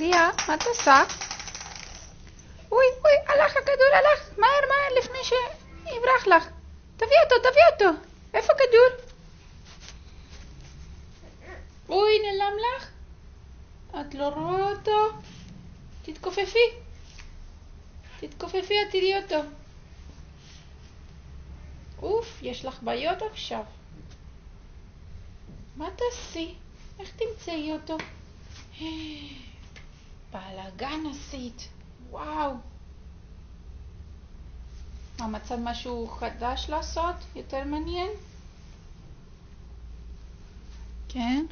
ליה, מה את עושה? אוי, הלך הכדור, הלך. מהר, לפני שיברח לך. תביא אותו. איפה הכדור? אוי, נעלם לך? את לא רואה אותו? תתכופפי, את תראי אותו. אוף, יש לך בעיות עכשיו. מה תעשי? איך תמצאי אותו? בלגן עשית. וואו. מה, מצאת משהו חדש לעשות? יותר מעניין? כן?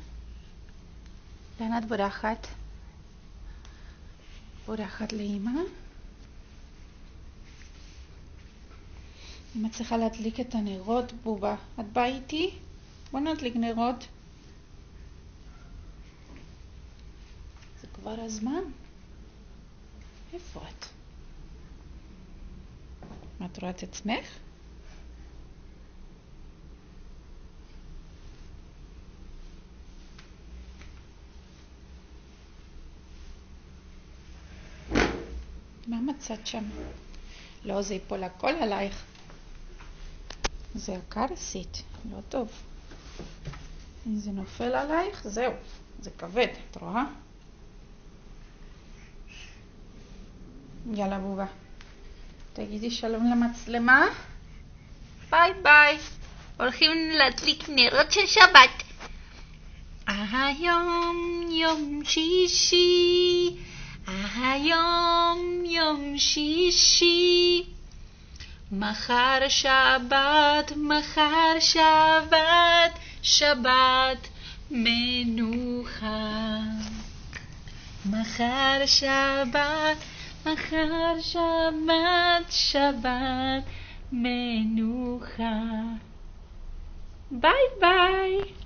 לאן את בורחת? בורחת לאמא? אמא צריכה להדליק את הנרות, בובה. את באה איתי? בוא נדליק נרות. זה כבר הזמן. איפה את? מה, את רואה את עצמך? מה מצאת שם? לא, זה ייפול הכל עלייך. זה יקר עשית, לא טוב. אם זה נופל עלייך, זהו. זה כבד, את רואה? יאללה בובה. תגידי שלום למצלמה. ביי. הולכים להדליק נרות של שבת. היום יום שישי. היום יום שישי. מחר שבת, שבת מנוחה. מחר שבת, שבת מנוחה. ביי.